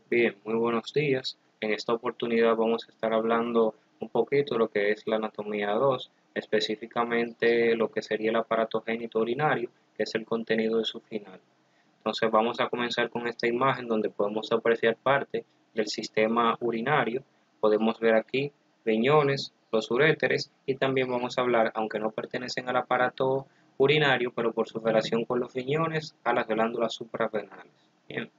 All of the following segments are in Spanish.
Bien, muy buenos días. En esta oportunidad vamos a estar hablando un poquito de lo que es la anatomía 2, específicamente lo que sería el aparato génito urinario, que es el contenido de su final. Entonces vamos a comenzar con esta imagen donde podemos apreciar parte del sistema urinario. Podemos ver aquí riñones, los uréteres y también vamos a hablar, aunque no pertenecen al aparato urinario, pero por su relación con los riñones, a las glándulas suprarrenales. Bien.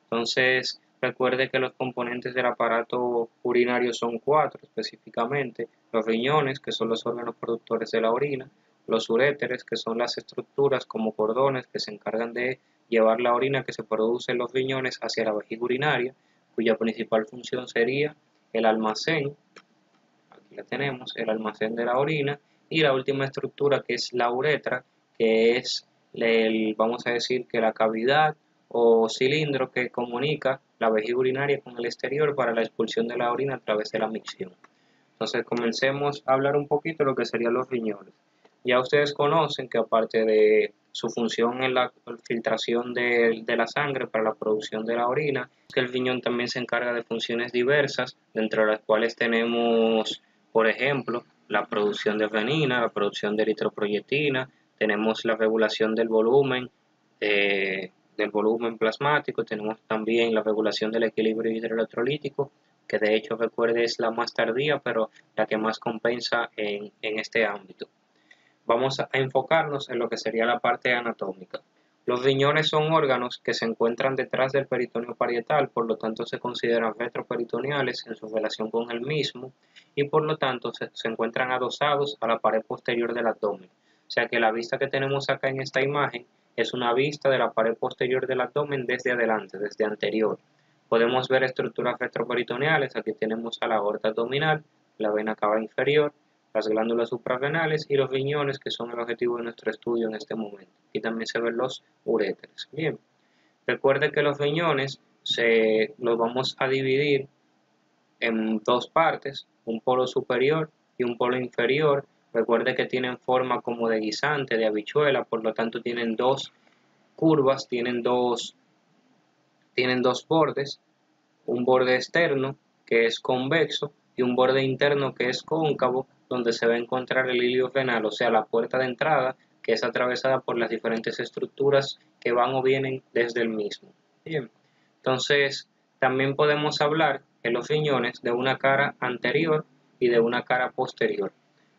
Entonces, recuerde que los componentes del aparato urinario son cuatro específicamente: los riñones, que son los órganos productores de la orina; los uréteres, que son las estructuras como cordones que se encargan de llevar la orina que se produce en los riñones hacia la vejiga urinaria, cuya principal función sería el almacén. Aquí la tenemos, el almacén de la orina; y la última estructura, que es la uretra, que es vamos a decir que la cavidad o cilindro que comunica la vejiga urinaria con el exterior para la expulsión de la orina a través de la micción. Entonces comencemos a hablar un poquito de lo que serían los riñones. Ya ustedes conocen que aparte de su función en la filtración de la sangre para la producción de la orina, que el riñón también se encarga de funciones diversas, dentro de las cuales tenemos, por ejemplo, la producción de renina, la producción de eritroproyectina, tenemos la regulación del volumen plasmático, tenemos también la regulación del equilibrio hidroelectrolítico, que de hecho recuerde es la más tardía, pero la que más compensa en este ámbito. Vamos a enfocarnos en lo que sería la parte anatómica. Los riñones son órganos que se encuentran detrás del peritoneo parietal, por lo tanto se consideran retroperitoneales en su relación con el mismo y por lo tanto se encuentran adosados a la pared posterior del abdomen. O sea que la vista que tenemos acá en esta imagen es una vista de la pared posterior del abdomen desde adelante, desde anterior. Podemos ver estructuras retroperitoneales. Aquí tenemos a la aorta abdominal, la vena cava inferior, las glándulas suprarrenales y los riñones, que son el objetivo de nuestro estudio en este momento. Y también se ven los uréteres. Bien, recuerde que los riñones los vamos a dividir en dos partes, un polo superior y un polo inferior. Recuerde que tienen forma como de guisante, de habichuela, por lo tanto tienen dos curvas, tienen dos bordes, un borde externo que es convexo y un borde interno que es cóncavo, donde se va a encontrar el ilio renal, o sea, la puerta de entrada, que es atravesada por las diferentes estructuras que van o vienen desde el mismo. Bien, entonces también podemos hablar en los riñones de una cara anterior y de una cara posterior.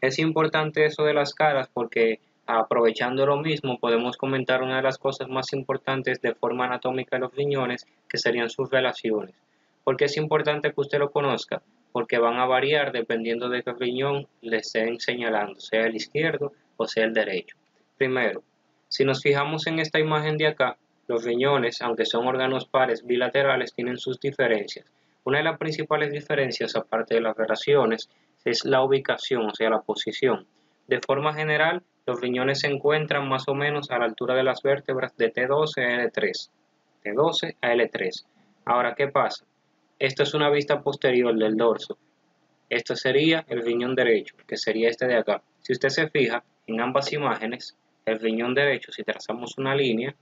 Es importante eso de las caras porque, aprovechando lo mismo, podemos comentar una de las cosas más importantes de forma anatómica de los riñones, que serían sus relaciones. ¿Por qué es importante que usted lo conozca? Porque van a variar dependiendo de qué riñón le estén señalando, sea el izquierdo o sea el derecho. Primero, si nos fijamos en esta imagen de acá, los riñones, aunque son órganos pares bilaterales, tienen sus diferencias. Una de las principales diferencias, aparte de las relaciones, es la ubicación, o sea, la posición. De forma general, los riñones se encuentran más o menos a la altura de las vértebras de T12 a L3. T12 a L3. Ahora, ¿qué pasa? Esto es una vista posterior del dorso. Esto sería el riñón derecho, que sería este de acá. Si usted se fija en ambas imágenes, el riñón derecho, si trazamos una línea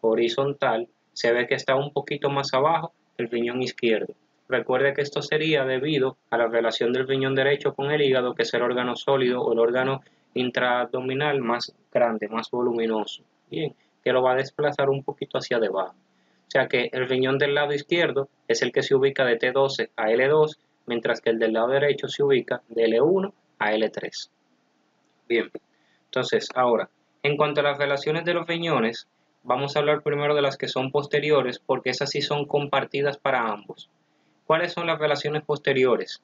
horizontal, se ve que está un poquito más abajo que el riñón izquierdo. Recuerde que esto sería debido a la relación del riñón derecho con el hígado, que es el órgano sólido o el órgano intraabdominal más grande, más voluminoso. Bien, que lo va a desplazar un poquito hacia debajo. O sea que el riñón del lado izquierdo es el que se ubica de T12 a L2, mientras que el del lado derecho se ubica de L1 a L3. Bien, entonces ahora, en cuanto a las relaciones de los riñones, vamos a hablar primero de las que son posteriores, porque esas sí son compartidas para ambos. ¿Cuáles son las relaciones posteriores?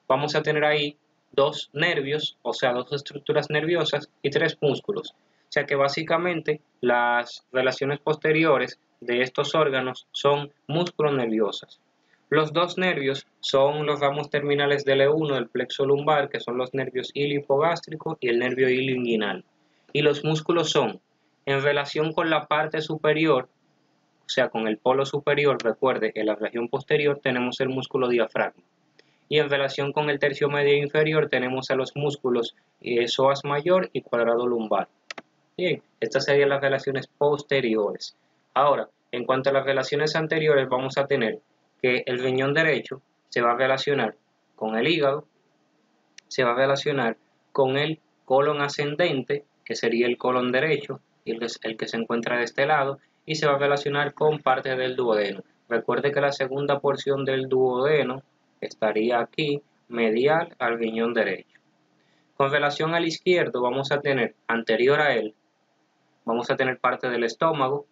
Vamos a tener ahí dos nervios, o sea, dos estructuras nerviosas y tres músculos. O sea que básicamente las relaciones posteriores de estos órganos son músculos nerviosas. Los dos nervios son los ramos terminales del E1 del plexo lumbar, que son los nervios ilio-hipogástrico y el nervio ilio-inguinal. Y los músculos son, en relación con la parte superior, o sea, con el polo superior, recuerde, en la región posterior tenemos el músculo diafragma. Y en relación con el tercio medio inferior tenemos a los músculos psoas mayor y cuadrado lumbar. Bien, estas serían las relaciones posteriores. Ahora, en cuanto a las relaciones anteriores, vamos a tener que el riñón derecho se va a relacionar con el hígado, se va a relacionar con el colon ascendente, que sería el colon derecho, y el que se encuentra de este lado, y se va a relacionar con parte del duodeno. Recuerde que la segunda porción del duodeno estaría aquí, medial al riñón derecho. Con relación al izquierdo, vamos a tener anterior a él, vamos a tener parte del estómago,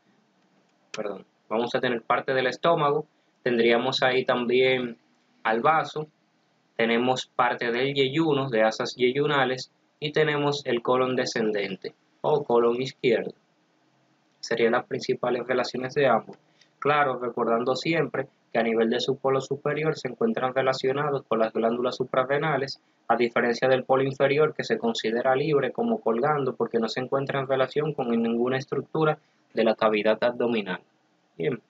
tendríamos ahí también al vaso, tenemos parte del yeyuno, de asas yeyunales, y tenemos el colon descendente o colon izquierdo. Serían las principales relaciones de ambos. Claro, recordando siempre que a nivel de su polo superior se encuentran relacionados con las glándulas suprarrenales, a diferencia del polo inferior que se considera libre como colgando porque no se encuentra en relación con ninguna estructura de la cavidad abdominal. Bien,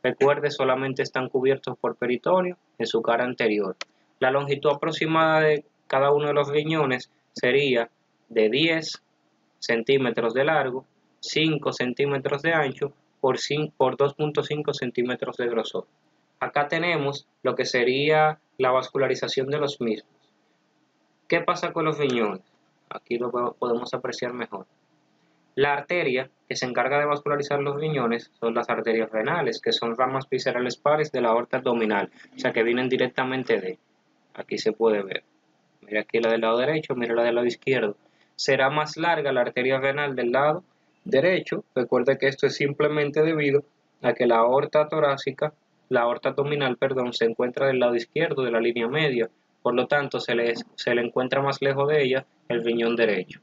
recuerde, solamente están cubiertos por peritoneo en su cara anterior. La longitud aproximada de cada uno de los riñones sería de 10 centímetros de largo, 5 centímetros de ancho por 2.5 centímetros de grosor. Acá tenemos lo que sería la vascularización de los mismos. ¿Qué pasa con los riñones? Aquí lo podemos apreciar mejor. La arteria que se encarga de vascularizar los riñones son las arterias renales, que son ramas viscerales pares de la aorta abdominal, o sea que vienen directamente de. Aquí se puede ver. Mira aquí la del lado derecho, mira la del lado izquierdo. Será más larga la arteria renal del lado derecho. Recuerde que esto es simplemente debido a que la aorta abdominal, se encuentra del lado izquierdo de la línea media. Por lo tanto, se le encuentra más lejos de ella el riñón derecho.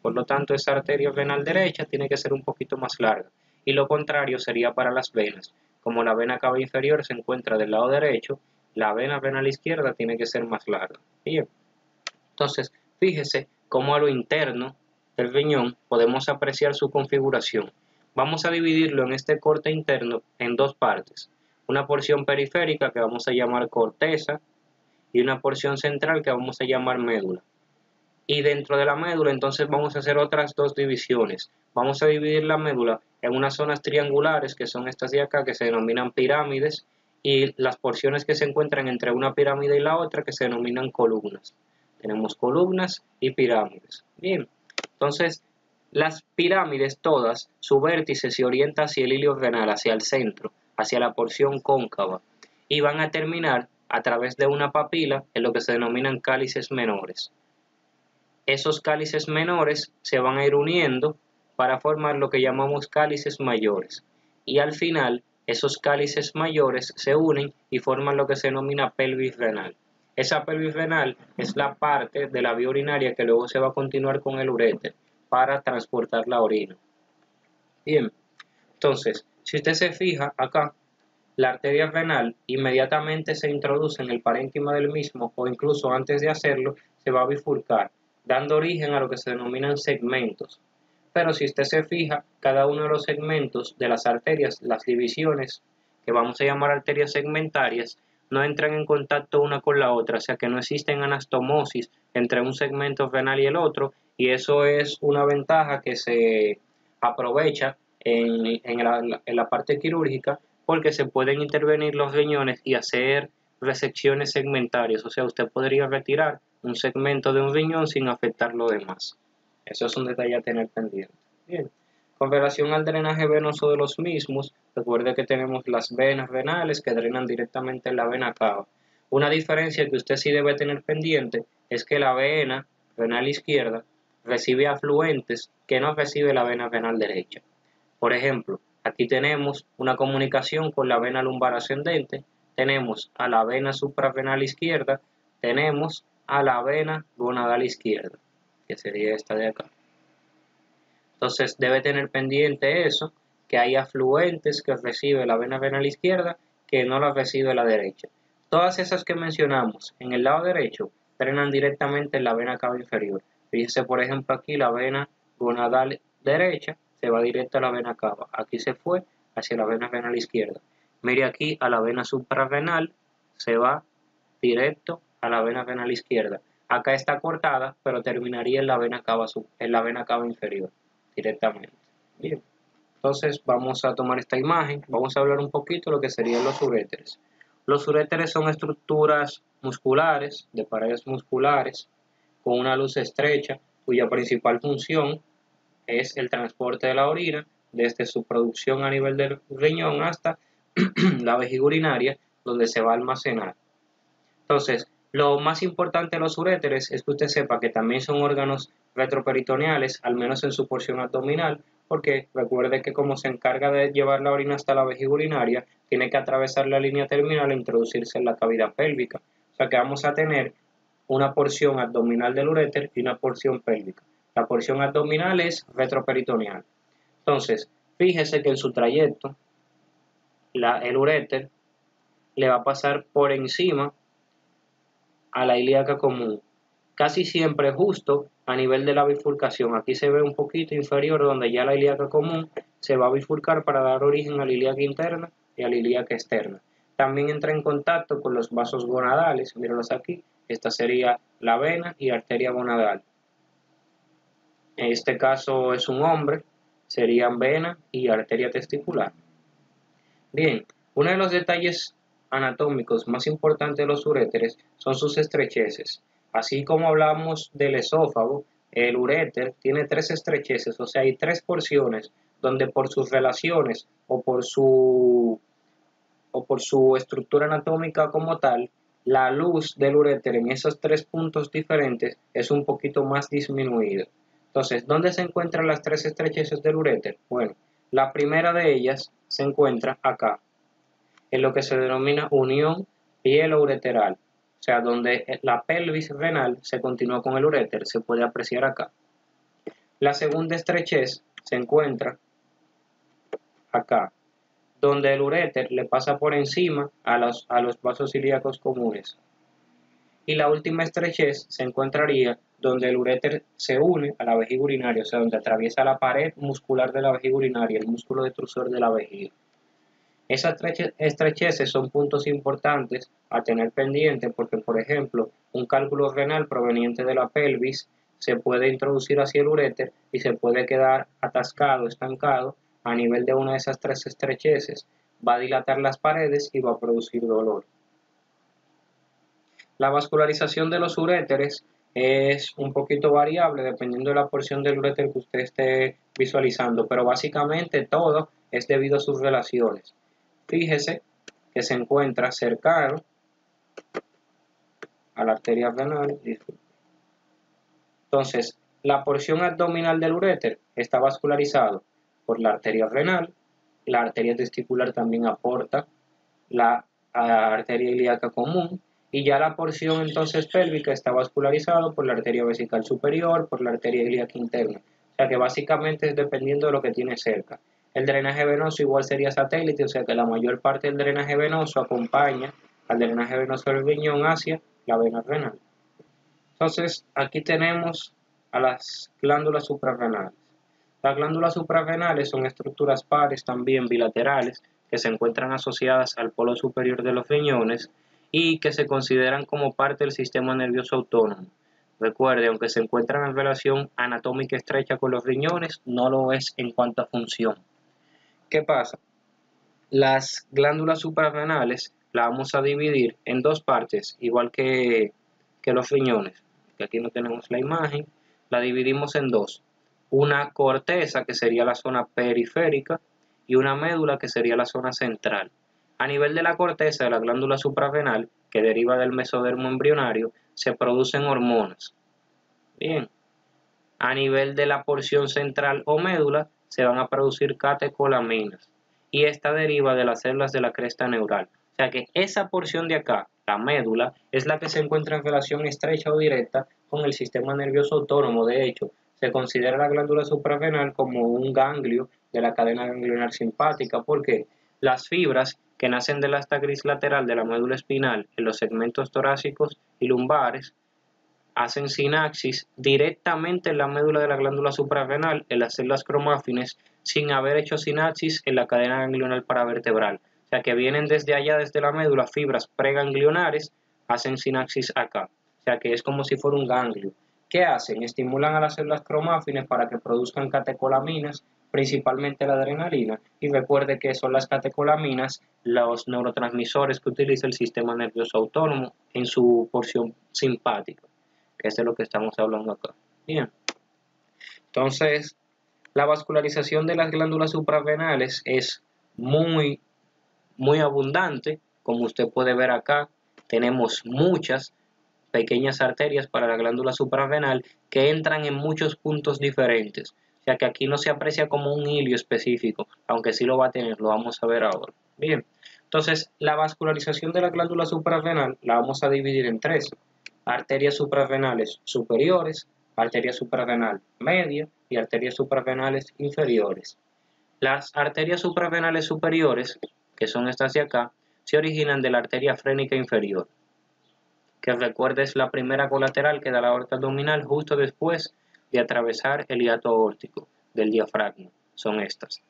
Por lo tanto, esa arteria renal derecha tiene que ser un poquito más larga. Y lo contrario sería para las venas. Como la vena cava inferior se encuentra del lado derecho, la vena renal izquierda tiene que ser más larga. Bien. Entonces, fíjese cómo a lo interno del riñón podemos apreciar su configuración. Vamos a dividirlo en este corte interno en dos partes. Una porción periférica que vamos a llamar corteza y una porción central que vamos a llamar médula. Y dentro de la médula entonces vamos a hacer otras dos divisiones. Vamos a dividir la médula en unas zonas triangulares, que son estas de acá, que se denominan pirámides, y las porciones que se encuentran entre una pirámide y la otra, que se denominan columnas. Tenemos columnas y pirámides. Bien, entonces las pirámides todas, su vértice se orienta hacia el hilio renal, hacia el centro, hacia la porción cóncava, y van a terminar a través de una papila en lo que se denominan cálices menores. Esos cálices menores se van a ir uniendo para formar lo que llamamos cálices mayores. Y al final, esos cálices mayores se unen y forman lo que se denomina pelvis renal. Esa pelvis renal es la parte de la vía urinaria que luego se va a continuar con el uréter para transportar la orina. Bien, entonces, si usted se fija acá, la arteria renal inmediatamente se introduce en el parénquima del mismo, o incluso antes de hacerlo, se va a bifurcar, dando origen a lo que se denominan segmentos. Pero si usted se fija, cada uno de los segmentos de las arterias, las divisiones, que vamos a llamar arterias segmentarias, no entran en contacto una con la otra, o sea que no existen anastomosis entre un segmento renal y el otro, y eso es una ventaja que se aprovecha en la parte quirúrgica, porque se pueden intervenir los riñones y hacer resecciones segmentarias, o sea, usted podría retirar un segmento de un riñón sin afectar lo demás. Eso es un detalle a tener pendiente. Bien. Con relación al drenaje venoso de los mismos, recuerde que tenemos las venas renales que drenan directamente en la vena cava. Una diferencia que usted sí debe tener pendiente es que la vena renal izquierda recibe afluentes que no recibe la vena renal derecha. Por ejemplo, aquí tenemos una comunicación con la vena lumbar ascendente, tenemos a la vena suprarrenal izquierda, tenemos a la vena gonadal izquierda, que sería esta de acá. Entonces debe tener pendiente eso, que hay afluentes que recibe la vena renal izquierda que no las recibe la derecha. Todas esas que mencionamos en el lado derecho drenan directamente en la vena cava inferior. Fíjese por ejemplo aquí la vena gonadal derecha se va directo a la vena cava. Aquí se fue hacia la vena renal izquierda. Mire aquí a la vena suprarrenal se va directo a la vena renal izquierda. Acá está cortada, pero terminaría en la vena cava inferior directamente. Bien. Entonces vamos a tomar esta imagen, vamos a hablar un poquito de lo que serían los uréteres. Los uréteres son estructuras musculares, de paredes musculares, con una luz estrecha, cuya principal función es el transporte de la orina desde su producción a nivel del riñón hasta la vejiga urinaria, donde se va a almacenar. Entonces, lo más importante de los uréteres es que usted sepa que también son órganos retroperitoneales, al menos en su porción abdominal, porque recuerde que como se encarga de llevar la orina hasta la vejiga urinaria, tiene que atravesar la línea terminal e introducirse en la cavidad pélvica. O sea que vamos a tener una porción abdominal del uréter y una porción pélvica. La porción abdominal es retroperitoneal. Entonces, fíjese que en su trayecto, el uréter le va a pasar por encima a la ilíaca común, casi siempre justo a nivel de la bifurcación. Aquí se ve un poquito inferior donde ya la ilíaca común se va a bifurcar para dar origen a la ilíaca interna y a la ilíaca externa. También entra en contacto con los vasos gonadales, mírenlos aquí, esta sería la vena y arteria gonadal. En este caso es un hombre, serían vena y arteria testicular. Bien, uno de los detalles anatómicos más importantes de los uréteres son sus estrecheces. Así como hablamos del esófago, el uréter tiene tres estrecheces, o sea, hay tres porciones donde por sus relaciones o por su estructura anatómica como tal, la luz del uréter en esos tres puntos diferentes es un poquito más disminuida. Entonces, ¿dónde se encuentran las tres estrecheces del uréter? Bueno, la primera de ellas se encuentra acá, en lo que se denomina unión pielo-ureteral, o sea, donde la pelvis renal se continúa con el uréter, se puede apreciar acá. La segunda estrechez se encuentra acá, donde el uréter le pasa por encima a los vasos ilíacos comunes. Y la última estrechez se encontraría donde el uréter se une a la vejiga urinaria, o sea, donde atraviesa la pared muscular de la vejiga urinaria, el músculo detrusor de la vejiga. Esas estrecheces son puntos importantes a tener pendiente porque, por ejemplo, un cálculo renal proveniente de la pelvis se puede introducir hacia el uréter y se puede quedar atascado, estancado a nivel de una de esas tres estrecheces. Va a dilatar las paredes y va a producir dolor. La vascularización de los uréteres es un poquito variable dependiendo de la porción del uréter que usted esté visualizando, pero básicamente todo es debido a sus relaciones. Fíjese que se encuentra cercano a la arteria renal. Entonces, la porción abdominal del uréter está vascularizado por la arteria renal, la arteria testicular también aporta la arteria ilíaca común, y ya la porción entonces pélvica está vascularizado por la arteria vesical superior, por la arteria ilíaca interna. O sea que básicamente es dependiendo de lo que tiene cerca. El drenaje venoso igual sería satélite, o sea que la mayor parte del drenaje venoso acompaña al drenaje venoso del riñón hacia la vena renal. Entonces aquí tenemos a las glándulas suprarrenales. Las glándulas suprarrenales son estructuras pares también bilaterales que se encuentran asociadas al polo superior de los riñones y que se consideran como parte del sistema nervioso autónomo. Recuerde, aunque se encuentran en relación anatómica estrecha con los riñones, no lo es en cuanto a función. ¿Qué pasa? Las glándulas suprarrenales las vamos a dividir en dos partes, igual que los riñones. Que aquí no tenemos la imagen, la dividimos en dos. Una corteza, que sería la zona periférica, y una médula, que sería la zona central. A nivel de la corteza de la glándula suprarrenal, que deriva del mesodermo embrionario, se producen hormonas. Bien. A nivel de la porción central o médula, se van a producir catecolaminas. Y esta deriva de las células de la cresta neural. O sea que esa porción de acá, la médula, es la que se encuentra en relación estrecha o directa con el sistema nervioso autónomo. De hecho, se considera la glándula suprarrenal como un ganglio de la cadena ganglionar simpática, porque las fibras que nacen del asta gris lateral de la médula espinal en los segmentos torácicos y lumbares hacen sinapsis directamente en la médula de la glándula suprarrenal, en las células cromáfines, sin haber hecho sinapsis en la cadena ganglionar paravertebral. O sea que vienen desde allá, desde la médula, fibras preganglionares, hacen sinapsis acá. O sea que es como si fuera un ganglio. ¿Qué hacen? Estimulan a las células cromáfines para que produzcan catecolaminas principalmente la adrenalina, y recuerde que son las catecolaminas los neurotransmisores que utiliza el sistema nervioso autónomo en su porción simpática, que es de lo que estamos hablando acá. Bien, entonces la vascularización de las glándulas suprarrenales es muy abundante, como usted puede ver acá. Tenemos muchas pequeñas arterias para la glándula suprarrenal que entran en muchos puntos diferentes, o sea que aquí no se aprecia como un hilio específico, aunque sí lo va a tener, lo vamos a ver ahora. Bien, entonces la vascularización de la glándula suprarrenal la vamos a dividir en tres: arterias suprarrenales superiores, arteria suprarrenal media y arterias suprarrenales inferiores. Las arterias suprarrenales superiores, que son estas de acá, se originan de la arteria frénica inferior, que recuerda es la primera colateral que da la aorta abdominal justo después de atravesar el hiato aórtico del diafragma. Son estas.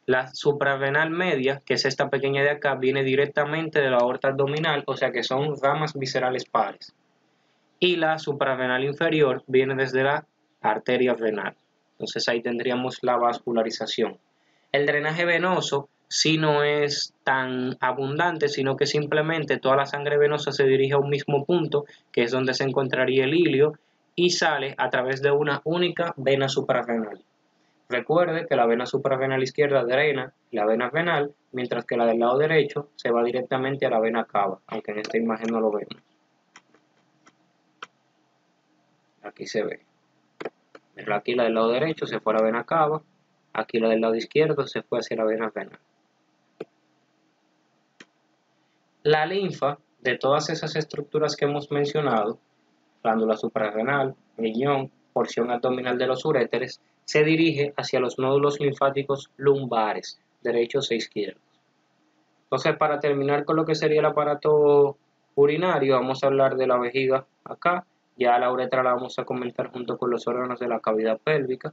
La suprarrenal media, que es esta pequeña de acá, viene directamente de la aorta abdominal, o sea que son ramas viscerales pares. Y la suprarrenal inferior viene desde la arteria renal. Entonces ahí tendríamos la vascularización. El drenaje venoso sí no es tan abundante, sino que simplemente toda la sangre venosa se dirige a un mismo punto, que es donde se encontraría el ilio, y sale a través de una única vena suprarrenal. Recuerde que la vena suprarrenal izquierda drena la vena renal, mientras que la del lado derecho se va directamente a la vena cava, aunque en esta imagen no lo vemos. Aquí se ve. Aquí la del lado derecho se fue a la vena cava, aquí la del lado izquierdo se fue hacia la vena renal. La linfa de todas esas estructuras que hemos mencionado, glándula suprarrenal, riñón, porción abdominal de los uréteres, se dirige hacia los nódulos linfáticos lumbares, derechos e izquierdos. Entonces, para terminar con lo que sería el aparato urinario, vamos a hablar de la vejiga acá. Ya la uretra la vamos a comentar junto con los órganos de la cavidad pélvica.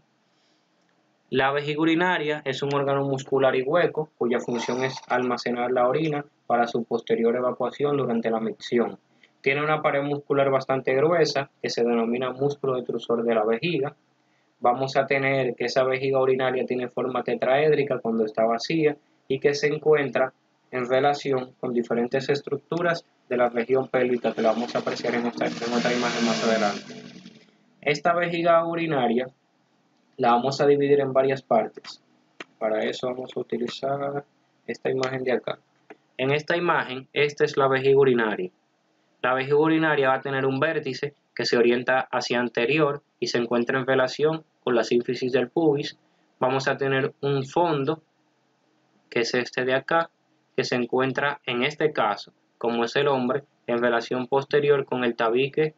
La vejiga urinaria es un órgano muscular y hueco, cuya función es almacenar la orina para su posterior evacuación durante la micción. Tiene una pared muscular bastante gruesa, que se denomina músculo detrusor de la vejiga. Vamos a tener que esa vejiga urinaria tiene forma tetraédrica cuando está vacía y que se encuentra en relación con diferentes estructuras de la región pélvica, que la vamos a apreciar en otra imagen más adelante. Esta vejiga urinaria la vamos a dividir en varias partes. Para eso vamos a utilizar esta imagen de acá. En esta imagen, esta es la vejiga urinaria. La vejiga urinaria va a tener un vértice que se orienta hacia anterior y se encuentra en relación con la sínfisis del pubis. Vamos a tener un fondo, que es este de acá, que se encuentra en este caso, como es el hombre, en relación posterior con el tabique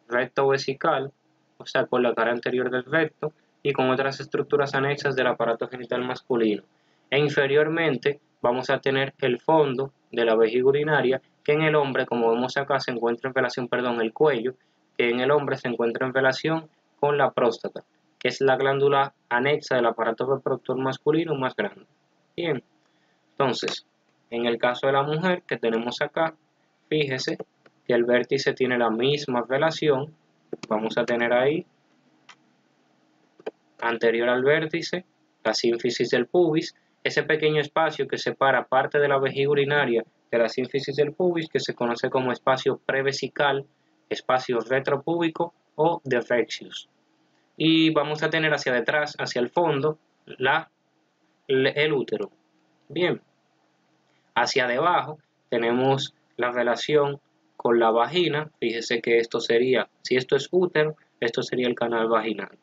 recto vesical, o sea, con la cara anterior del recto, y con otras estructuras anexas del aparato genital masculino. E inferiormente vamos a tener el fondo de la vejiga urinaria, que en el hombre, como vemos acá, se encuentra en relación, el cuello, que en el hombre se encuentra en relación con la próstata, que es la glándula anexa del aparato reproductor masculino más grande. Bien, entonces, en el caso de la mujer que tenemos acá, fíjese que el vértice tiene la misma relación. Vamos a tener ahí anterior al vértice, la sínfisis del pubis, ese pequeño espacio que separa parte de la vejiga urinaria de la sínfisis del pubis, que se conoce como espacio prevesical, espacio retropúbico o derexius. Y vamos a tener hacia detrás, hacia el fondo, el útero. Bien, hacia debajo tenemos la relación con la vagina. Fíjese que esto sería, si esto es útero, esto sería el canal vaginal.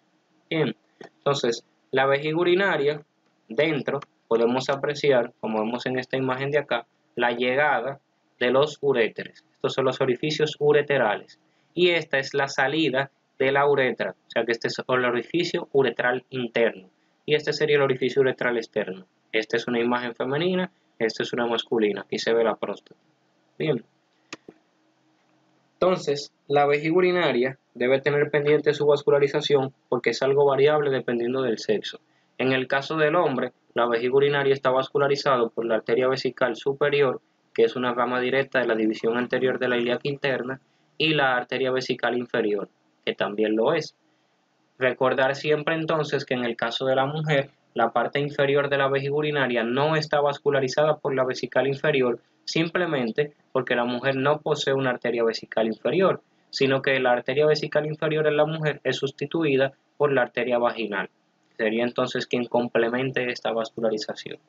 Bien, entonces la vejiga urinaria, dentro podemos apreciar, como vemos en esta imagen de acá, la llegada de los uréteres. Estos son los orificios ureterales. Y esta es la salida de la uretra, o sea que este es el orificio uretral interno. Y este sería el orificio uretral externo. Esta es una imagen femenina, esta es una masculina. Aquí se ve la próstata. Bien. Entonces, la vejiga urinaria debe tener pendiente su vascularización porque es algo variable dependiendo del sexo. En el caso del hombre, la vejiga urinaria está vascularizado por la arteria vesical superior, que es una rama directa de la división anterior de la ilíaca interna, y la arteria vesical inferior, que también lo es. Recordar siempre entonces que en el caso de la mujer, la parte inferior de la vejiga urinaria no está vascularizada por la vesical inferior, simplemente porque la mujer no posee una arteria vesical inferior, sino que la arteria vesical inferior en la mujer es sustituida por la arteria vaginal. Sería entonces quien complemente esta vascularización.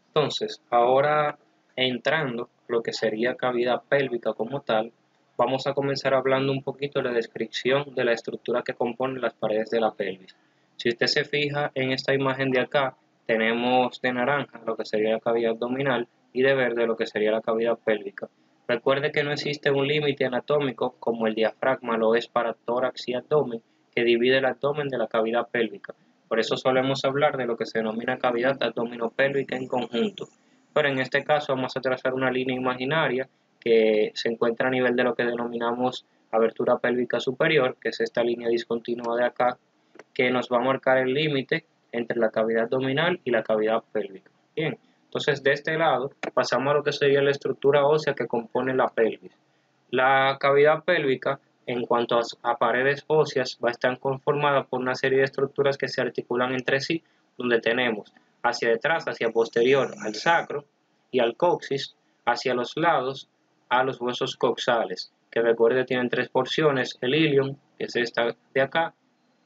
Entonces, ahora entrando a lo que sería cavidad pélvica como tal, vamos a comenzar hablando un poquito de la descripción de la estructura que compone las paredes de la pelvis. Si usted se fija en esta imagen de acá, tenemos de naranja lo que sería la cavidad abdominal y de verde lo que sería la cavidad pélvica. Recuerde que no existe un límite anatómico como el diafragma lo es para tórax y abdomen, que divide el abdomen de la cavidad pélvica. Por eso solemos hablar de lo que se denomina cavidad abdominopélvica en conjunto. Pero en este caso vamos a trazar una línea imaginaria que se encuentra a nivel de lo que denominamos abertura pélvica superior, que es esta línea discontinua de acá, que nos va a marcar el límite entre la cavidad abdominal y la cavidad pélvica. Bien, entonces de este lado pasamos a lo que sería la estructura ósea que compone la pelvis. La cavidad pélvica, en cuanto a paredes óseas, va a estar conformada por una serie de estructuras que se articulan entre sí, donde tenemos hacia detrás, hacia posterior al sacro y al coxis, hacia los lados a los huesos coxales, que recuerde tienen tres porciones: el ilium, que es esta de acá,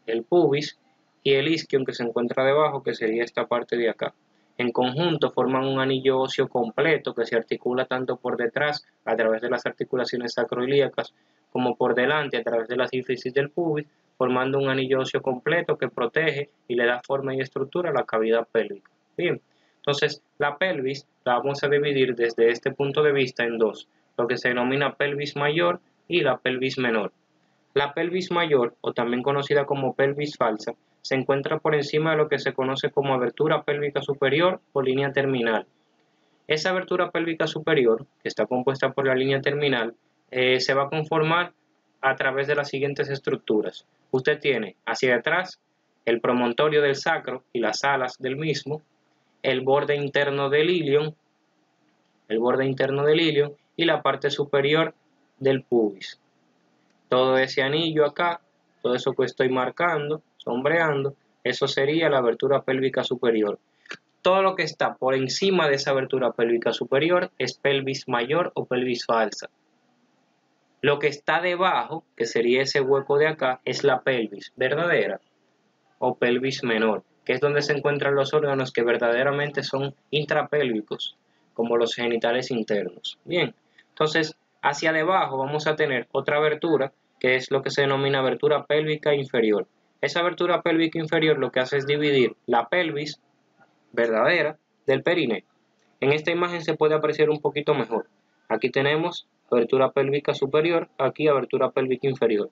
el pubis y el isquion, que se encuentra debajo, que sería esta parte de acá. En conjunto forman un anillo óseo completo que se articula tanto por detrás a través de las articulaciones sacroiliacas como por delante a través de la sínfisis del pubis, formando un anillo óseo completo que protege y le da forma y estructura a la cavidad pélvica. Bien, entonces la pelvis la vamos a dividir desde este punto de vista en dos, lo que se denomina pelvis mayor y la pelvis menor. La pelvis mayor, o también conocida como pelvis falsa, se encuentra por encima de lo que se conoce como abertura pélvica superior o línea terminal. Esa abertura pélvica superior, que está compuesta por la línea terminal, se va a conformar a través de las siguientes estructuras. Usted tiene hacia atrás el promontorio del sacro y las alas del mismo, el borde interno del ilion, y la parte superior del pubis. Todo ese anillo acá, todo eso que estoy marcando, sombreando, eso sería la abertura pélvica superior. Todo lo que está por encima de esa abertura pélvica superior es pelvis mayor o pelvis falsa. Lo que está debajo, que sería ese hueco de acá, es la pelvis verdadera o pelvis menor, que es donde se encuentran los órganos que verdaderamente son intrapélvicos, como los genitales internos. Bien, entonces hacia debajo vamos a tener otra abertura, que es lo que se denomina abertura pélvica inferior. Esa abertura pélvica inferior lo que hace es dividir la pelvis verdadera del perineo. En esta imagen se puede apreciar un poquito mejor. Aquí tenemos abertura pélvica superior, aquí abertura pélvica inferior.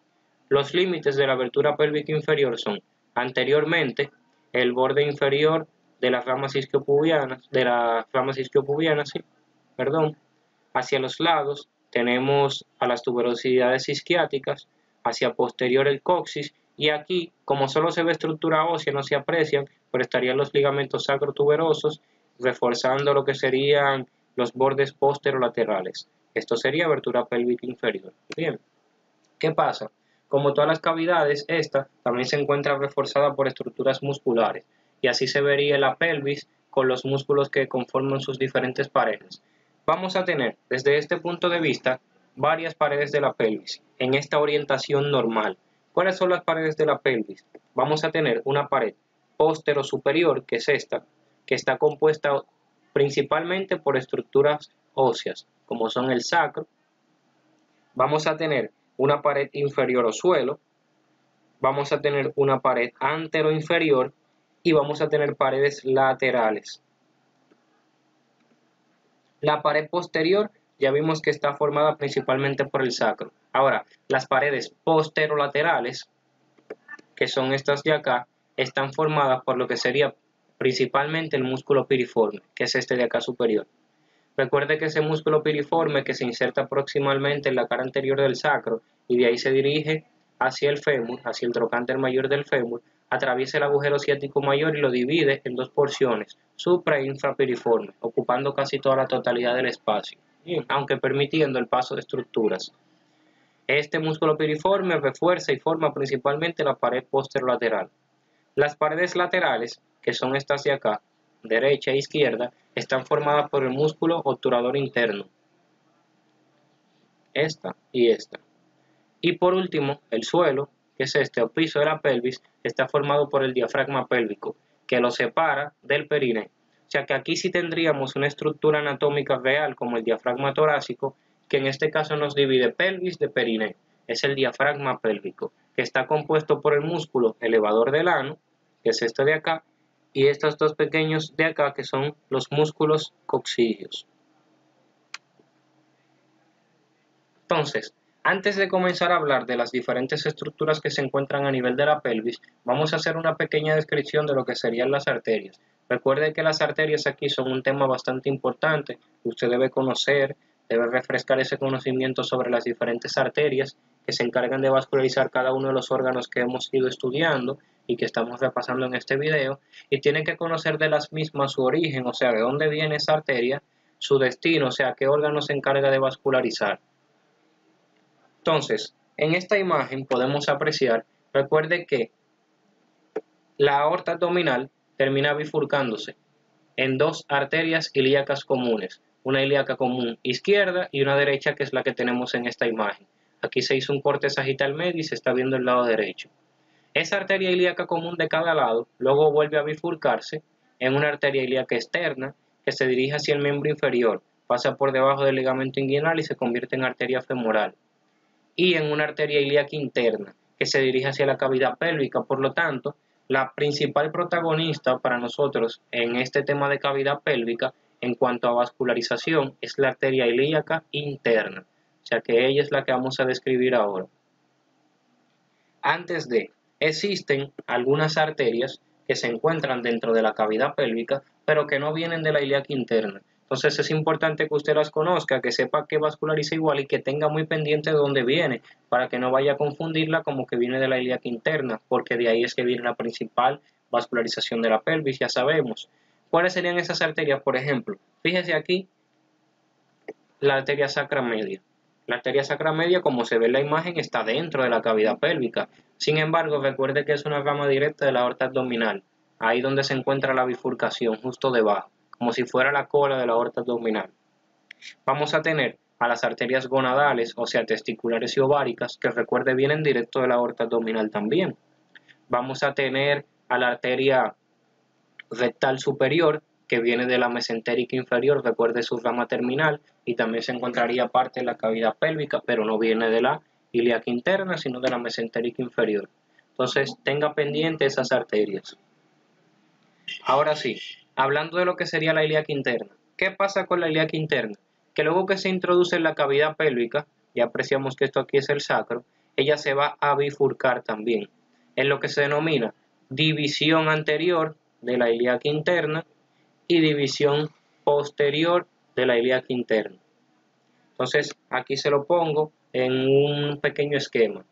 Los límites de la abertura pélvica inferior son anteriormente el borde inferior de las ramas isquiopubianas, hacia los lados tenemos a las tuberosidades isquiáticas, hacia posterior el coxis, y aquí, como solo se ve estructura ósea, no se aprecian, pero estarían los ligamentos sacrotuberosos, reforzando lo que serían los bordes posterolaterales. Esto sería abertura pélvica inferior. Bien, ¿qué pasa? Como todas las cavidades, esta también se encuentra reforzada por estructuras musculares, y así se vería la pelvis con los músculos que conforman sus diferentes paredes. Vamos a tener, desde este punto de vista, varias paredes de la pelvis, en esta orientación normal. ¿Cuáles son las paredes de la pelvis? Vamos a tener una pared postero-superior, que es esta, que está compuesta principalmente por estructuras óseas, como son el sacro. Vamos a tener una pared inferior o suelo, vamos a tener una pared antero-inferior y vamos a tener paredes laterales. La pared posterior ya vimos que está formada principalmente por el sacro. Ahora, las paredes posterolaterales, que son estas de acá, están formadas por lo que sería principalmente el músculo piriforme, que es este de acá superior. Recuerde que ese músculo piriforme que se inserta proximalmente en la cara anterior del sacro y de ahí se dirige hacia el fémur, hacia el trocánter mayor del fémur, atraviesa el agujero ciático mayor y lo divide en dos porciones, supra e infrapiriforme, ocupando casi toda la totalidad del espacio, aunque permitiendo el paso de estructuras. Este músculo piriforme refuerza y forma principalmente la pared posterolateral. Las paredes laterales, que son estas de acá, derecha e izquierda, están formadas por el músculo obturador interno, esta y esta. Y por último, el suelo, que es este, o piso de la pelvis, está formado por el diafragma pélvico, que lo separa del perineo. O sea que aquí sí tendríamos una estructura anatómica real como el diafragma torácico, que en este caso nos divide pelvis de perineo. Es el diafragma pélvico, que está compuesto por el músculo elevador del ano, que es este de acá, y estos dos pequeños de acá, que son los músculos coccígeos. Entonces, antes de comenzar a hablar de las diferentes estructuras que se encuentran a nivel de la pelvis, vamos a hacer una pequeña descripción de lo que serían las arterias. Recuerde que las arterias aquí son un tema bastante importante, usted debe conocer, debe refrescar ese conocimiento sobre las diferentes arterias que se encargan de vascularizar cada uno de los órganos que hemos ido estudiando y que estamos repasando en este video, y tiene que conocer de las mismas su origen, o sea, de dónde viene esa arteria, su destino, o sea, qué órgano se encarga de vascularizar. Entonces, en esta imagen podemos apreciar, recuerde que la aorta abdominal termina bifurcándose en dos arterias ilíacas comunes, una ilíaca común izquierda y una derecha, que es la que tenemos en esta imagen. Aquí se hizo un corte sagital medio y se está viendo el lado derecho. Esa arteria ilíaca común de cada lado luego vuelve a bifurcarse en una arteria ilíaca externa que se dirige hacia el miembro inferior, pasa por debajo del ligamento inguinal y se convierte en arteria femoral, y en una arteria ilíaca interna que se dirige hacia la cavidad pélvica. Por lo tanto, la principal protagonista para nosotros en este tema de cavidad pélvica en cuanto a vascularización es la arteria ilíaca interna, o sea que ella es la que vamos a describir ahora. Antes de, existen algunas arterias que se encuentran dentro de la cavidad pélvica, pero que no vienen de la ilíaca interna. Entonces es importante que usted las conozca, que sepa que vasculariza igual y que tenga muy pendiente de dónde viene, para que no vaya a confundirla como que viene de la ilíaca interna, porque de ahí es que viene la principal vascularización de la pelvis, ya sabemos. ¿Cuáles serían esas arterias? Por ejemplo, fíjese aquí, la arteria sacra media. La arteria sacra media, como se ve en la imagen, está dentro de la cavidad pélvica. Sin embargo, recuerde que es una rama directa de la aorta abdominal, ahí donde se encuentra la bifurcación, justo debajo, como si fuera la cola de la aorta abdominal. Vamos a tener a las arterias gonadales, o sea, testiculares y ováricas, que recuerde vienen directo de la aorta abdominal también. Vamos a tener a la arteria rectal superior, que viene de la mesentérica inferior, recuerde su rama terminal, y también se encontraría parte de la cavidad pélvica, pero no viene de la ilíaca interna, sino de la mesentérica inferior. Entonces, tenga pendiente esas arterias. Ahora sí, hablando de lo que sería la ilíaca interna. ¿Qué pasa con la ilíaca interna? Que luego que se introduce en la cavidad pélvica, ya apreciamos que esto aquí es el sacro, ella se va a bifurcar también, en lo que se denomina división anterior de la ilíaca interna y división posterior de la ilíaca interna. Entonces, aquí se lo pongo en un pequeño esquema.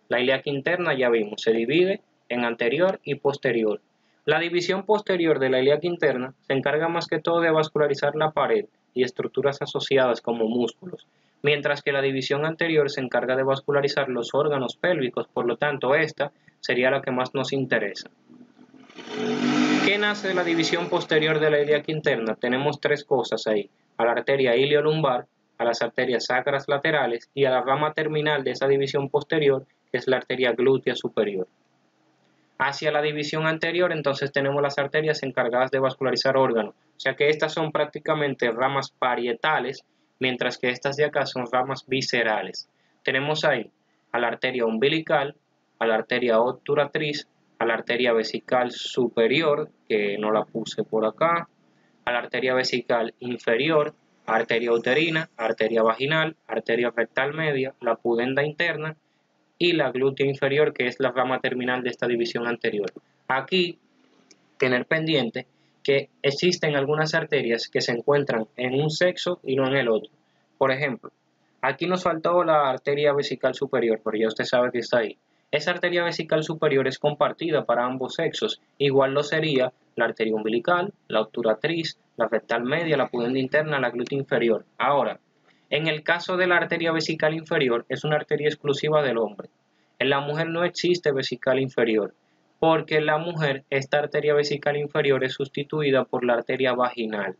La ilíaca interna, ya vimos, se divide en anterior y posterior. La división posterior de la ilíaca interna se encarga más que todo de vascularizar la pared y estructuras asociadas como músculos, mientras que la división anterior se encarga de vascularizar los órganos pélvicos. Por lo tanto, esta sería la que más nos interesa. ¿Qué nace de la división posterior de la ilíaca interna? Tenemos tres cosas ahí: a la arteria iliolumbar, a las arterias sacras laterales y a la rama terminal de esa división posterior, que es la arteria glútea superior. Hacia la división anterior, entonces tenemos las arterias encargadas de vascularizar órganos, o sea que estas son prácticamente ramas parietales, mientras que estas de acá son ramas viscerales. Tenemos ahí a la arteria umbilical, a la arteria obturatriz, a la arteria vesical superior, que no la puse por acá, a la arteria vesical inferior, arteria uterina, arteria vaginal, arteria rectal media, la pudenda interna y la glútea inferior, que es la rama terminal de esta división anterior. Aquí, tener pendiente que existen algunas arterias que se encuentran en un sexo y no en el otro. Por ejemplo, aquí nos faltó la arteria vesical superior, pero ya usted sabe que está ahí. Esa arteria vesical superior es compartida para ambos sexos, igual lo sería la arteria umbilical, la obturatriz, la rectal media, la pudenda interna, la glútea inferior. Ahora, En el caso de la arteria vesical inferior, es una arteria exclusiva del hombre. En la mujer no existe vesical inferior, porque en la mujer esta arteria vesical inferior es sustituida por la arteria vaginal.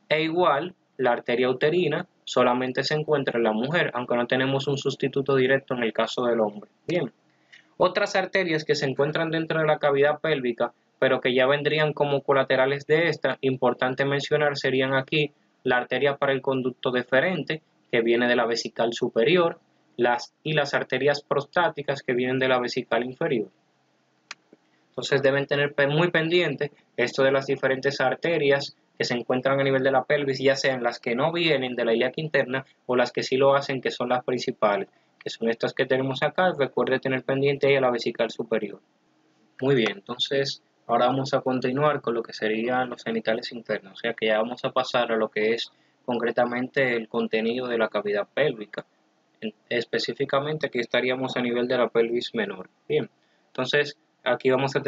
E igual, la arteria uterina solamente se encuentra en la mujer, aunque no tenemos un sustituto directo en el caso del hombre. Bien, otras arterias que se encuentran dentro de la cavidad pélvica, pero que ya vendrían como colaterales de esta, importante mencionar serían aquí la arteria para el conducto deferente, que viene de la vesical superior, y las arterias prostáticas que vienen de la vesical inferior. Entonces deben tener muy pendiente esto de las diferentes arterias que se encuentran a nivel de la pelvis, ya sean las que no vienen de la ilíaca interna o las que sí lo hacen, que son las principales, que son estas que tenemos acá. Recuerde tener pendiente ahí a la vesical superior. Muy bien, entonces ahora vamos a continuar con lo que serían los genitales internos, o sea que ya vamos a pasar a lo que es concretamente el contenido de la cavidad pélvica. Específicamente aquí estaríamos a nivel de la pelvis menor. Bien, entonces aquí vamos a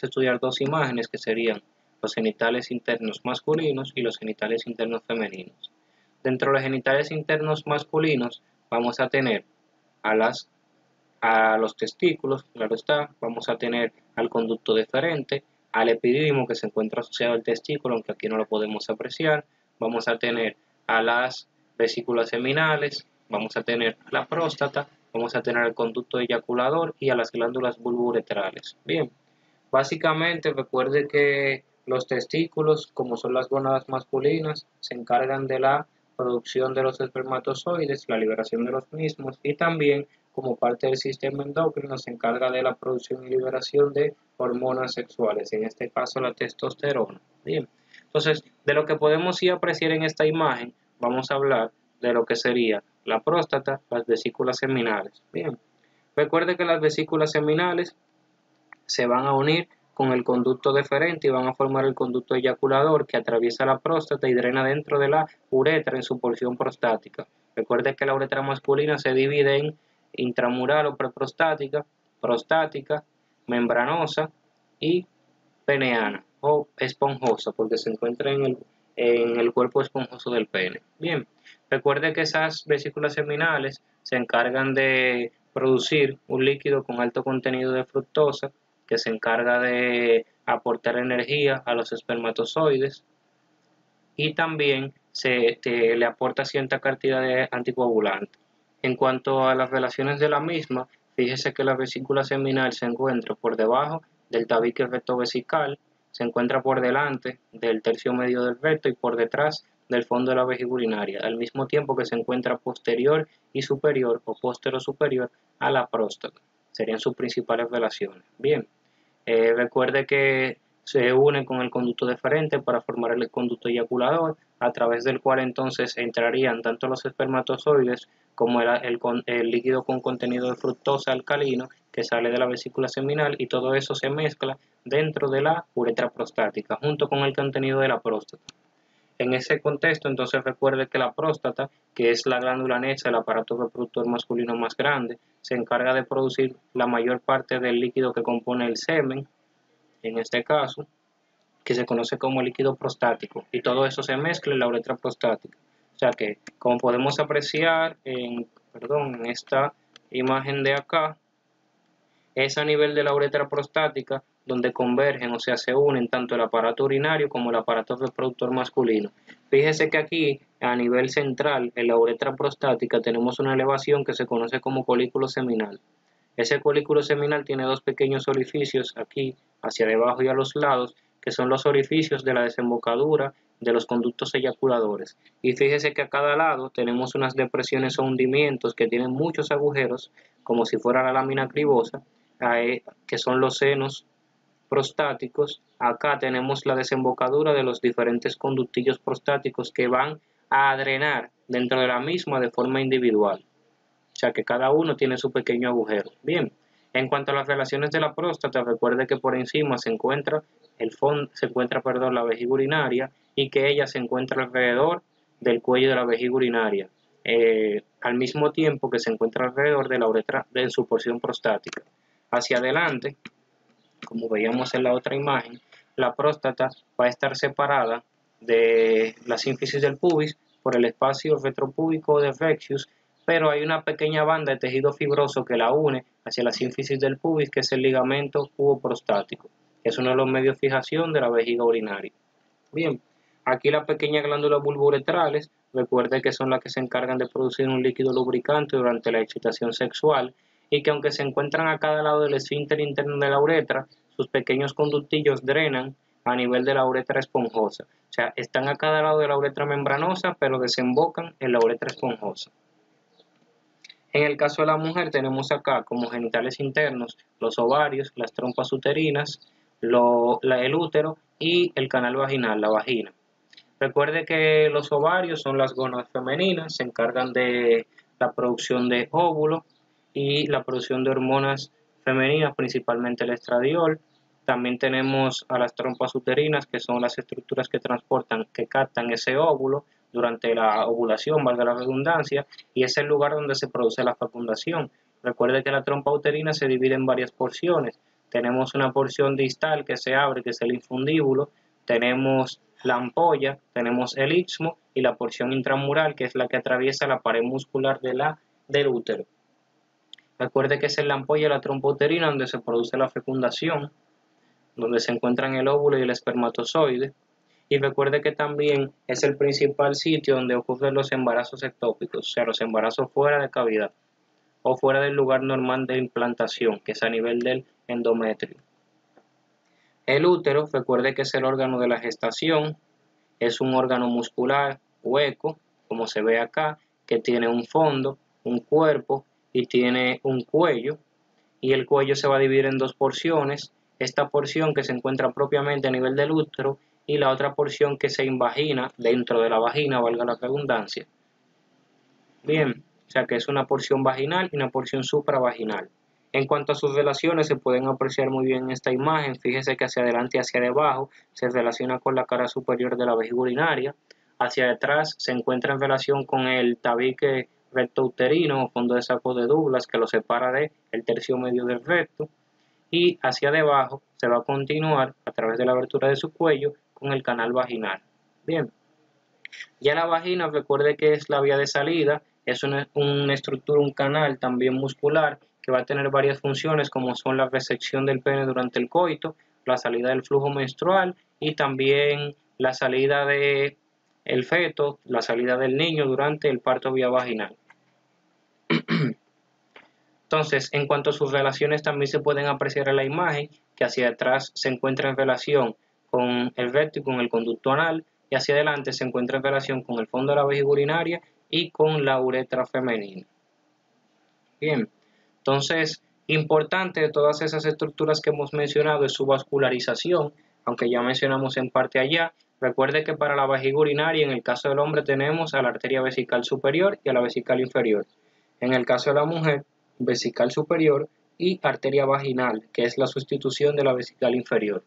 estudiar dos imágenes que serían los genitales internos masculinos y los genitales internos femeninos. Dentro de los genitales internos masculinos vamos a tener a los testículos, claro está, vamos a tener al conducto deferente, al epidídimo que se encuentra asociado al testículo, aunque aquí no lo podemos apreciar, vamos a tener a las vesículas seminales, vamos a tener la próstata, vamos a tener el conducto eyaculador y a las glándulas bulbouretrales. Bien, básicamente recuerde que los testículos, como son las gónadas masculinas, se encargan de la producción de los espermatozoides, la liberación de los mismos, y también como parte del sistema endocrino se encarga de la producción y liberación de hormonas sexuales, en este caso la testosterona. Bien, entonces de lo que podemos apreciar en esta imagen, vamos a hablar de lo que sería la próstata, las vesículas seminales. Bien, recuerde que las vesículas seminales se van a unir con el conducto deferente y van a formar el conducto eyaculador que atraviesa la próstata y drena dentro de la uretra en su porción prostática. Recuerde que la uretra masculina se divide en intramural o preprostática, prostática, membranosa y peneana o esponjosa, porque se encuentra en el cuerpo esponjoso del pene. Bien, recuerde que esas vesículas seminales se encargan de producir un líquido con alto contenido de fructosa, que se encarga de aportar energía a los espermatozoides y también le aporta cierta cantidad de anticoagulante. En cuanto a las relaciones de la misma, fíjese que la vesícula seminal se encuentra por debajo del tabique rectovesical, se encuentra por delante del tercio medio del recto y por detrás del fondo de la vejiga urinaria, al mismo tiempo que se encuentra posterior y superior o postero-superior a la próstata. Serían sus principales relaciones. Bien, recuerde que se une con el conducto deferente para formar el conducto eyaculador, a través del cual entonces entrarían tanto los espermatozoides como el líquido con contenido de fructosa alcalino que sale de la vesícula seminal, y todo eso se mezcla dentro de la uretra prostática junto con el contenido de la próstata. En ese contexto, entonces recuerde que la próstata, que es la glándula anexa, el aparato reproductor masculino más grande, se encarga de producir la mayor parte del líquido que compone el semen, en este caso, que se conoce como líquido prostático, y todo eso se mezcla en la uretra prostática. O sea que, como podemos apreciar en esta imagen de acá, es a nivel de la uretra prostática donde convergen, o sea, se unen tanto el aparato urinario como el aparato reproductor masculino. Fíjese que aquí, a nivel central, en la uretra prostática, tenemos una elevación que se conoce como colículo seminal. Ese colículo seminal tiene dos pequeños orificios aquí, hacia debajo y a los lados, que son los orificios de la desembocadura de los conductos eyaculadores. Y fíjese que a cada lado tenemos unas depresiones o hundimientos que tienen muchos agujeros, como si fuera la lámina cribosa, que son los senos prostáticos. Acá tenemos la desembocadura de los diferentes conductillos prostáticos que van a drenar dentro de la misma de forma individual. O sea que cada uno tiene su pequeño agujero. Bien, en cuanto a las relaciones de la próstata, recuerde que por encima se encuentra la vejiga urinaria, y que ella se encuentra alrededor del cuello de la vejiga urinaria, al mismo tiempo que se encuentra alrededor de la uretra de su porción prostática. Hacia adelante, como veíamos en la otra imagen, la próstata va a estar separada de la sínfisis del pubis por el espacio retropúbico de Rectus, pero hay una pequeña banda de tejido fibroso que la une hacia la sínfisis del pubis, que es el ligamento cuboprostático, que es uno de los medios de fijación de la vejiga urinaria. Bien, aquí las pequeñas glándulas bulbouretrales, recuerde que son las que se encargan de producir un líquido lubricante durante la excitación sexual, y que aunque se encuentran a cada lado del esfínter interno de la uretra, sus pequeños conductillos drenan a nivel de la uretra esponjosa. O sea, están a cada lado de la uretra membranosa, pero desembocan en la uretra esponjosa. En el caso de la mujer tenemos acá como genitales internos los ovarios, las trompas uterinas, el útero y el canal vaginal, la vagina. Recuerde que los ovarios son las gónadas femeninas, se encargan de la producción de óvulos y la producción de hormonas femeninas, principalmente el estradiol. También tenemos a las trompas uterinas, que son las estructuras que captan ese óvulo durante la ovulación, valga la redundancia, y es el lugar donde se produce la fecundación. Recuerde que la trompa uterina se divide en varias porciones. Tenemos una porción distal que se abre, que es el infundíbulo, tenemos la ampolla, tenemos el istmo y la porción intramural, que es la que atraviesa la pared muscular del útero. Recuerde que es en la ampolla de la trompa uterina donde se produce la fecundación, donde se encuentran el óvulo y el espermatozoide. Y recuerde que también es el principal sitio donde ocurren los embarazos ectópicos, o sea, los embarazos fuera de cavidad o fuera del lugar normal de implantación, que es a nivel del endometrio. El útero, recuerde que es el órgano de la gestación, es un órgano muscular hueco, como se ve acá, que tiene un fondo, un cuerpo y tiene un cuello, y el cuello se va a dividir en dos porciones, esta porción que se encuentra propiamente a nivel del útero y la otra porción que se invagina dentro de la vagina, valga la redundancia. Bien, o sea que es una porción vaginal y una porción supravaginal. En cuanto a sus relaciones, se pueden apreciar muy bien en esta imagen. Fíjese que hacia adelante y hacia debajo se relaciona con la cara superior de la vejiga urinaria. Hacia detrás se encuentra en relación con el tabique rectouterino o fondo de saco de Douglas, que lo separa del tercio medio del recto. Y hacia debajo se va a continuar a través de la abertura de su cuello con el canal vaginal. Bien, ya la vagina, recuerde que es la vía de salida, es una estructura, un canal también muscular que va a tener varias funciones como son la resección del pene durante el coito, la salida del flujo menstrual y también la salida del feto, la salida del niño durante el parto vía vaginal. Entonces, en cuanto a sus relaciones, también se pueden apreciar en la imagen que hacia atrás se encuentra en relación con el recto y con el conducto anal, y hacia adelante se encuentra en relación con el fondo de la vejiga urinaria y con la uretra femenina. Bien, entonces, importante de todas esas estructuras que hemos mencionado es su vascularización, aunque ya mencionamos en parte allá. Recuerde que para la vejiga urinaria, en el caso del hombre, tenemos a la arteria vesical superior y a la vesical inferior. En el caso de la mujer, vesical superior y arteria vaginal, que es la sustitución de la vesical inferior.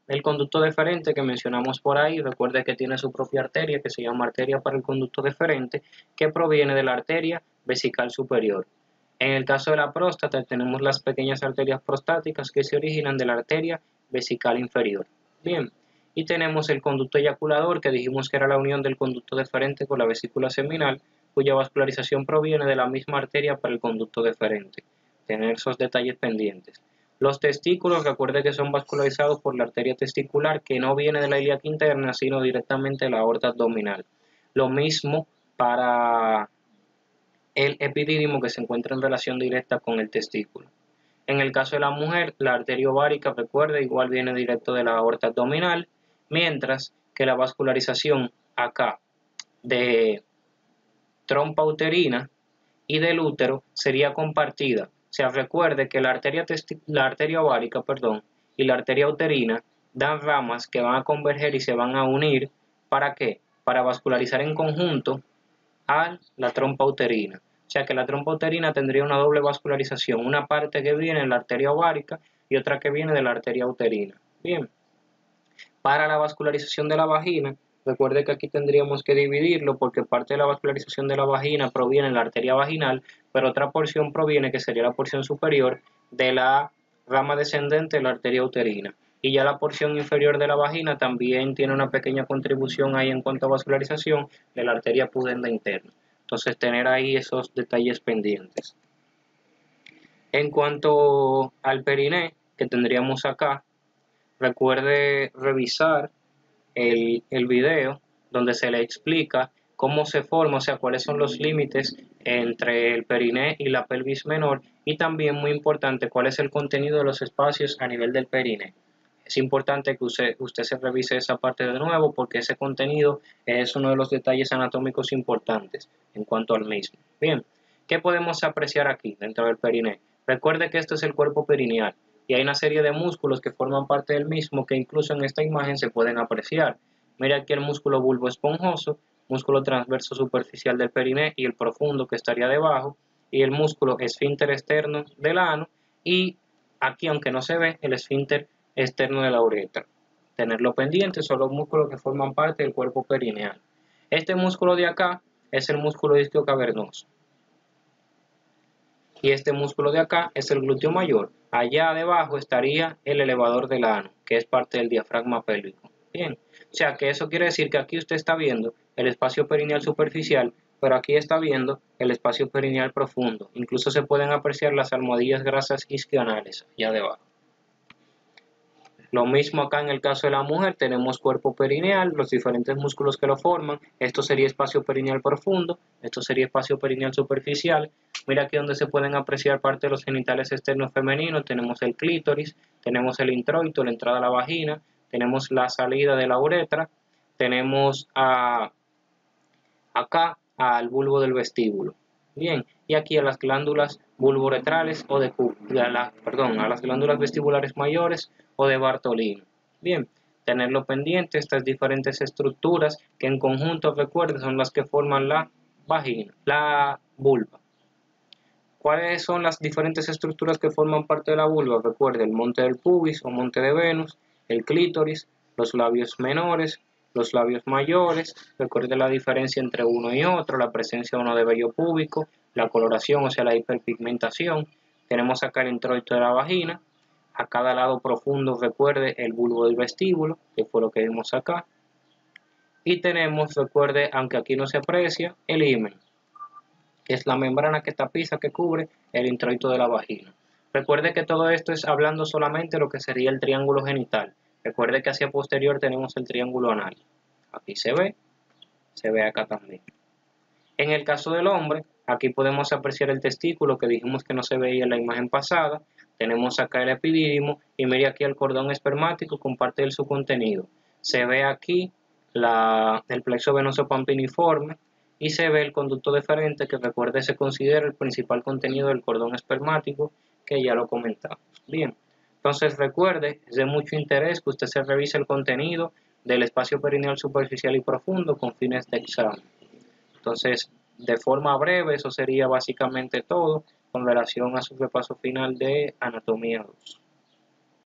El conducto deferente que mencionamos por ahí, recuerde que tiene su propia arteria, que se llama arteria para el conducto deferente, que proviene de la arteria vesical superior. En el caso de la próstata, tenemos las pequeñas arterias prostáticas que se originan de la arteria vesical inferior. Bien, y tenemos el conducto eyaculador, que dijimos que era la unión del conducto deferente con la vesícula seminal, cuya vascularización proviene de la misma arteria para el conducto deferente. Tener esos detalles pendientes. Los testículos, recuerde que son vascularizados por la arteria testicular, que no viene de la ilíaca interna, sino directamente de la aorta abdominal. Lo mismo para el epidídimo, que se encuentra en relación directa con el testículo. En el caso de la mujer, la arteria ovárica, recuerde, igual viene directo de la aorta abdominal, mientras que la vascularización acá de trompa uterina y del útero sería compartida. O sea, recuerde que la arteria ovárica, y la arteria uterina dan ramas que van a converger y se van a unir. ¿Para qué? Para vascularizar en conjunto a la trompa uterina. O sea que la trompa uterina tendría una doble vascularización, una parte que viene de la arteria ovárica y otra que viene de la arteria uterina. Bien, para la vascularización de la vagina, recuerde que aquí tendríamos que dividirlo porque parte de la vascularización de la vagina proviene de la arteria vaginal, pero otra porción proviene, que sería la porción superior, de la rama descendente de la arteria uterina. y ya la porción inferior de la vagina también tiene una pequeña contribución ahí en cuanto a vascularización de la arteria pudenda interna. Entonces tener ahí esos detalles pendientes. En cuanto al periné que tendríamos acá, recuerde revisar el video donde se le explica cómo se forma, o sea, cuáles son los límites entre el periné y la pelvis menor, y también muy importante cuál es el contenido de los espacios a nivel del periné. Es importante que usted se revise esa parte de nuevo porque ese contenido es uno de los detalles anatómicos importantes en cuanto al mismo. Bien, ¿qué podemos apreciar aquí dentro del periné? Recuerde que esto es el cuerpo perineal y hay una serie de músculos que forman parte del mismo que incluso en esta imagen se pueden apreciar. Mira aquí el músculo bulbo esponjoso, músculo transverso superficial del periné y el profundo que estaría debajo, y el músculo esfínter externo del ano, y aquí, aunque no se ve, el esfínter externo de la uretra. Tenerlo pendiente, son los músculos que forman parte del cuerpo perineal. Este músculo de acá es el músculo isquiocavernoso. Y este músculo de acá es el glúteo mayor. Allá debajo estaría el elevador del ano, que es parte del diafragma pélvico. Bien, o sea que eso quiere decir que aquí usted está viendo el espacio perineal superficial, pero aquí está viendo el espacio perineal profundo. Incluso se pueden apreciar las almohadillas grasas isquioanales allá debajo. Lo mismo acá en el caso de la mujer, tenemos cuerpo perineal, los diferentes músculos que lo forman. Esto sería espacio perineal profundo, esto sería espacio perineal superficial. Mira aquí donde se pueden apreciar parte de los genitales externos femeninos. Tenemos el clítoris, tenemos el introito, la entrada a la vagina, tenemos la salida de la uretra, tenemos acá al bulbo del vestíbulo. Bien, y aquí a las glándulas bulboretrales o a las glándulas vestibulares mayores o de Bartolino. Bien, tenerlo pendiente, estas diferentes estructuras que en conjunto, recuerden, son las que forman la vagina, la vulva. ¿Cuáles son las diferentes estructuras que forman parte de la vulva? Recuerden, el monte del pubis o monte de Venus, el clítoris, los labios menores, los labios mayores. Recuerde la diferencia entre uno y otro, la presencia o no de vello púbico, la coloración, o sea, la hiperpigmentación. Tenemos acá el introito de la vagina. A cada lado profundo, recuerde, el bulbo del vestíbulo, que fue lo que vimos acá. Y tenemos, recuerde, aunque aquí no se aprecia, el himen, que es la membrana que tapiza, que cubre el introito de la vagina. Recuerde que todo esto es hablando solamente de lo que sería el triángulo genital. Recuerde que hacia posterior tenemos el triángulo anal. Aquí se ve acá también. En el caso del hombre, aquí podemos apreciar el testículo que dijimos que no se veía en la imagen pasada. Tenemos acá el epidídimo y mire aquí el cordón espermático con parte de su contenido. Se ve aquí el plexo venoso pampiniforme y se ve el conducto deferente, que recuerde se considera el principal contenido del cordón espermático, que ya lo comentamos. Bien, entonces recuerde, es de mucho interés que usted se revise el contenido del espacio perineal superficial y profundo con fines de examen. Entonces, de forma breve, eso sería básicamente todo con relación a su repaso final de Anatomía 2.